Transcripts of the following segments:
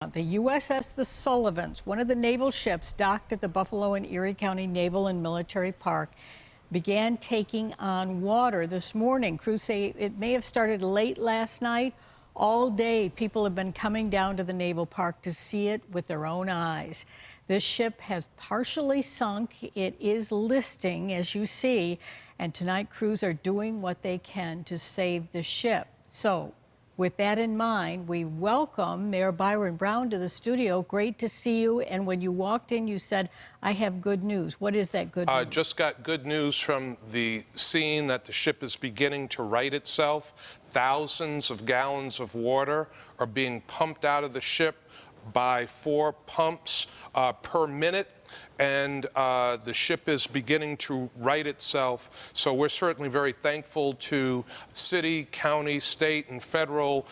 The USS The Sullivans, one of the naval ships docked at the Buffalo and Erie County Naval and Military Park, began taking on water this morning. Crews say it may have started late last night. All day, people have been coming down to the naval park to see it with their own eyes. This ship has partially sunk. It is listing, as you see, and tonight crews are doing what they can to save the ship. So, with that in mind, we welcome Mayor Byron Brown to the studio. Great to see you. And when you walked in, you said, I have good news. What is that good news? Just got good news from the scene that the ship is beginning to right itself. Thousands of gallons of water are being pumped out of the ship by 4 pumps per minute. And the ship is beginning to right itself. So we're certainly very thankful to city, county, state, and federal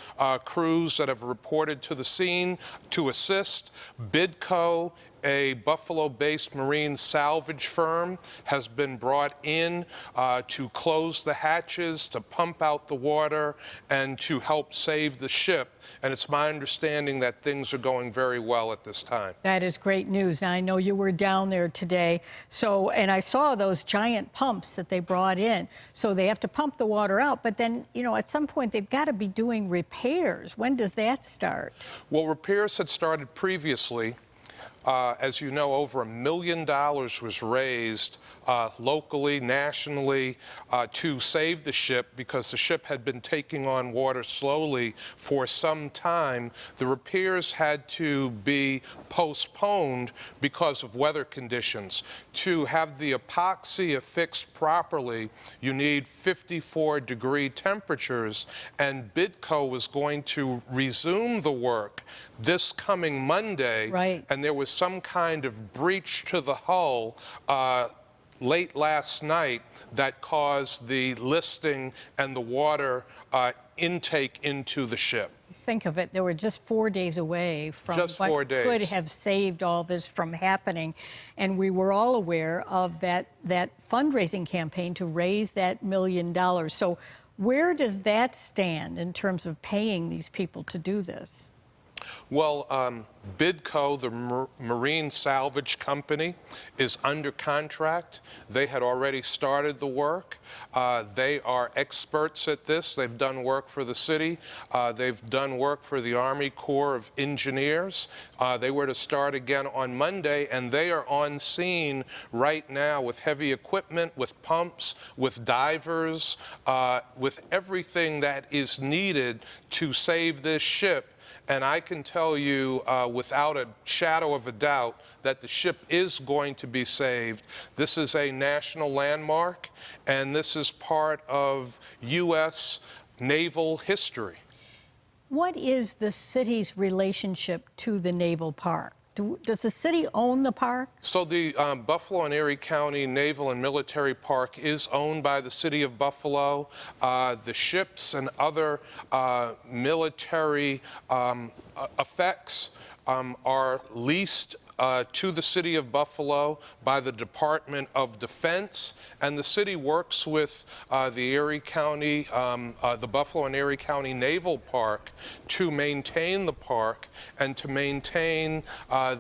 crews that have reported to the scene to assist. BIDCO, a Buffalo-based marine salvage firm, has been brought in to close the hatches, to pump out the water, and to help save the ship. And it's my understanding that things are going very well at this time. That is great news. Now, I know you were down there today, and I saw those giant pumps that they brought in. So they have to pump the water out, but then, at some point they've got to be doing repairs. When does that start? Well, repairs had started previously. As you know, over $1 million was raised locally, nationally, to save the ship because the ship had been taking on water slowly for some time. The repairs had to be postponed because of weather conditions. To have the epoxy affixed properly, you need 54-degree temperatures, and BIDCO was going to resume the work this coming Monday. Right. And there was some kind of breach to the hull late last night that caused the listing and the water intake into the ship. Think of it, they were just 4 days away from what could have saved all this from happening. And we were all aware of that fundraising campaign to raise that $1 million. So where does that stand in terms of paying these people to do this? Well, BIDCO, the Marine Salvage Company, is under contract. They had already started the work. They are experts at this. They've done work for the city. They've done work for the Army Corps of Engineers. They were to start again on Monday, and they are on scene right now with heavy equipment, with pumps, with divers, with everything that is needed to save this ship. And I can tell you without a shadow of a doubt that the ship is going to be saved. This is a national landmark, and this is part of U.S. naval history. What is the city's relationship to the naval park? Does the city own the park? So the Buffalo and Erie County Naval and Military Park is owned by the city of Buffalo. The ships and other military effects are leased to the city of Buffalo by the Department of Defense, and the city works with the Erie County, the Buffalo and Erie County Naval Park to maintain the park and to maintain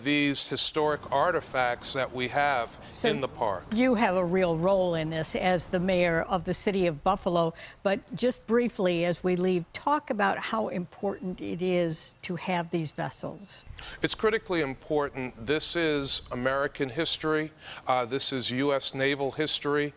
these historic artifacts that we have in the park. You have a real role in this as the mayor of the city of Buffalo, but just briefly as we leave, talk about how important it is to have these vessels. It's critically important. This is American history. This is U.S. naval history.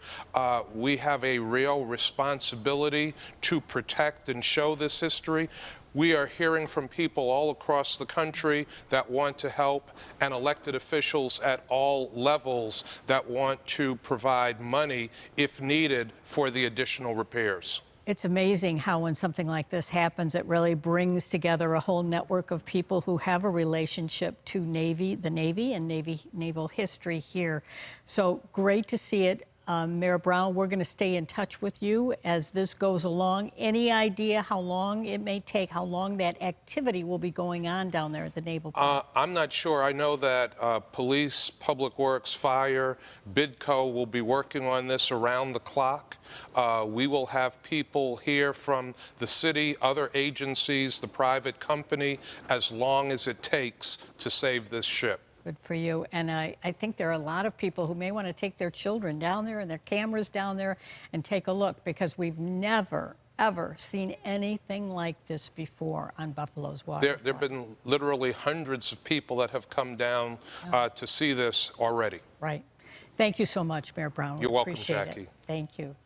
We have a real responsibility to protect and show this history. We are hearing from people all across the country that want to help, and elected officials at all levels that want to provide money, if needed, for the additional repairs. It's amazing how when something like this happens, it really brings together a whole network of people who have a relationship to the Navy and naval history here. So great to see it. Mayor Brown, we're going to stay in touch with you as this goes along. Any idea how long it may take, how long that activity will be going on down there at the Naval Park? I'm not sure. I know that police, public works, fire, BIDCO will be working on this around the clock. We will have people here from the city, other agencies, the private company, as long as it takes to save this ship. Good for you. And I think there are a lot of people who may want to take their children down there and their cameras down there and take a look, because we've never, ever seen anything like this before on Buffalo's water. There have been literally hundreds of people that have come down to see this already. Right. Thank you so much, Mayor Brown. You're welcome, Appreciate Jackie. it. Thank you.